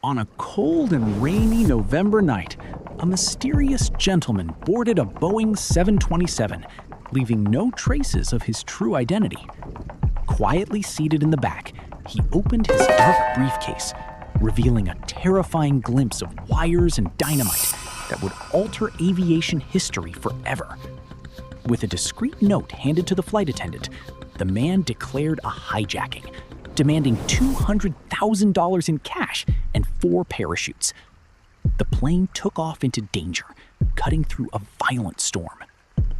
On a cold and rainy November night, a mysterious gentleman boarded a Boeing 727, leaving no traces of his true identity. Quietly seated in the back, he opened his dark briefcase, revealing a terrifying glimpse of wires and dynamite that would alter aviation history forever. With a discreet note handed to the flight attendant, the man declared a hijacking, demanding $200,000 in cash and 4 parachutes. The plane took off into danger, cutting through a violent storm.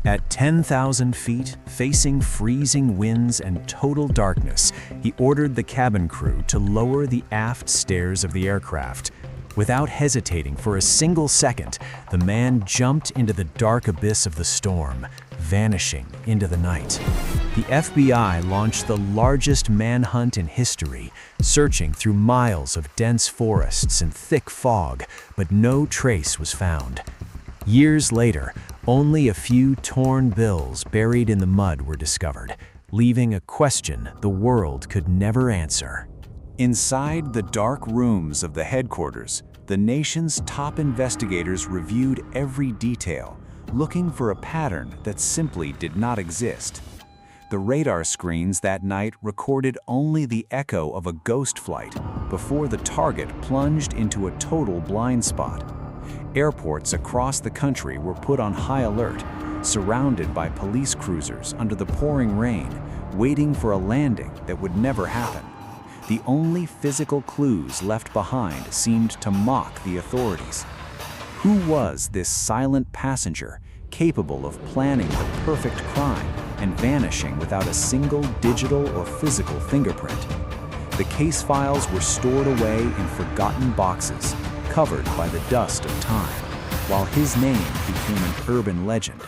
At 10,000 feet, facing freezing winds and total darkness, he ordered the cabin crew to lower the aft stairs of the aircraft. Without hesitating for a single second, the man jumped into the dark abyss of the storm, vanishing into the night. The FBI launched the largest manhunt in history, searching through miles of dense forests and thick fog, but no trace was found. Years later, only a few torn bills buried in the mud were discovered, leaving a question the world could never answer. Inside the dark rooms of the headquarters, the nation's top investigators reviewed every detail, looking for a pattern that simply did not exist. The radar screens that night recorded only the echo of a ghost flight before the target plunged into a total blind spot. Airports across the country were put on high alert, surrounded by police cruisers under the pouring rain, waiting for a landing that would never happen. The only physical clues left behind seemed to mock the authorities. Who was this silent passenger capable of planning the perfect crime and vanishing without a single digital or physical fingerprint? The case files were stored away in forgotten boxes, covered by the dust of time, while his name became an urban legend.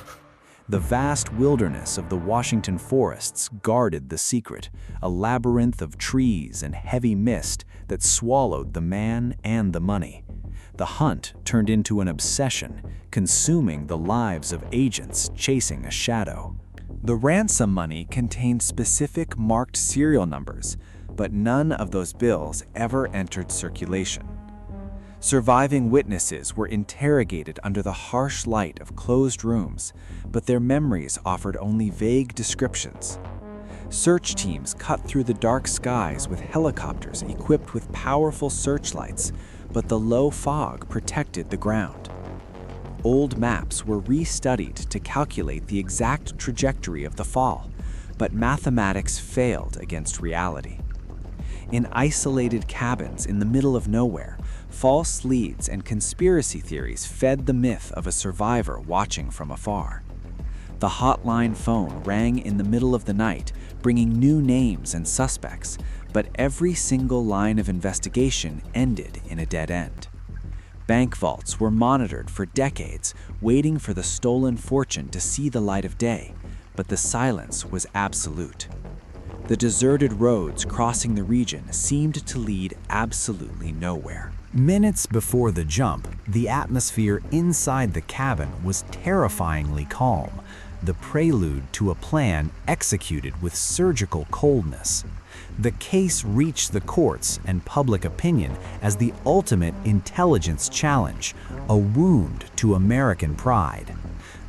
The vast wilderness of the Washington forests guarded the secret, a labyrinth of trees and heavy mist that swallowed the man and the money. The hunt turned into an obsession, consuming the lives of agents chasing a shadow. The ransom money contained specific marked serial numbers, but none of those bills ever entered circulation. Surviving witnesses were interrogated under the harsh light of closed rooms, but their memories offered only vague descriptions. Search teams cut through the dark skies with helicopters equipped with powerful searchlights, but the low fog protected the ground. Old maps were restudied to calculate the exact trajectory of the fall, but mathematics failed against reality. In isolated cabins in the middle of nowhere, false leads and conspiracy theories fed the myth of a survivor watching from afar. The hotline phone rang in the middle of the night, bringing new names and suspects, but every single line of investigation ended in a dead end. Bank vaults were monitored for decades, waiting for the stolen fortune to see the light of day, but the silence was absolute. The deserted roads crossing the region seemed to lead absolutely nowhere. Minutes before the jump, the atmosphere inside the cabin was terrifyingly calm, the prelude to a plan executed with surgical coldness. The case reached the courts and public opinion as the ultimate intelligence challenge, a wound to American pride.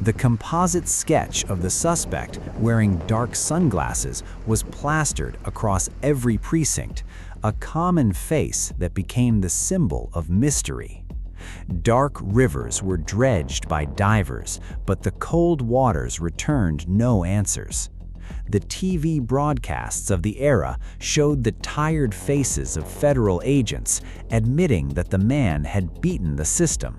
The composite sketch of the suspect wearing dark sunglasses was plastered across every precinct, a common face that became the symbol of mystery. Dark rivers were dredged by divers, but the cold waters returned no answers. The TV broadcasts of the era showed the tired faces of federal agents admitting that the man had beaten the system.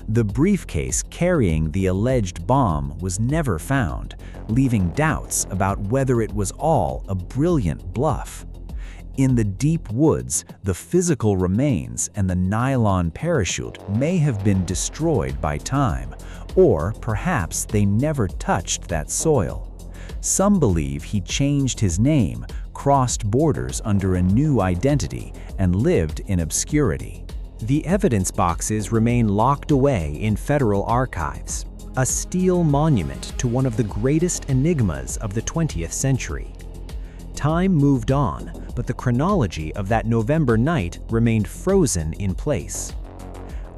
The briefcase carrying the alleged bomb was never found, leaving doubts about whether it was all a brilliant bluff. In the deep woods, the physical remains and the nylon parachute may have been destroyed by time, or perhaps they never touched that soil. Some believe he changed his name, crossed borders under a new identity, and lived in obscurity. The evidence boxes remain locked away in federal archives, a steel monument to one of the greatest enigmas of the 20th century. Time moved on, but the chronology of that November night remained frozen in place.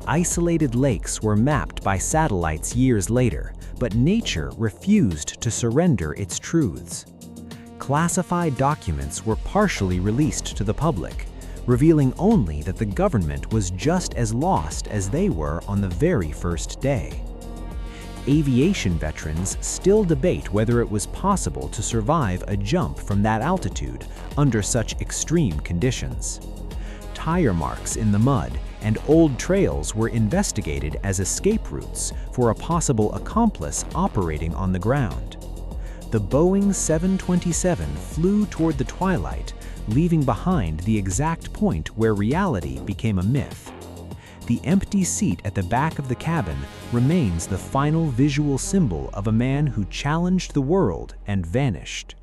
Isolated lakes were mapped by satellites years later, but nature refused to surrender its truths. Classified documents were partially released to the public, revealing only that the government was just as lost as they were on the very first day. Aviation veterans still debate whether it was possible to survive a jump from that altitude under such extreme conditions. Tire marks in the mud and old trails were investigated as escape routes for a possible accomplice operating on the ground. The Boeing 727 flew toward the twilight, leaving behind the exact point where reality became a myth. The empty seat at the back of the cabin remains the final visual symbol of a man who challenged the world and vanished.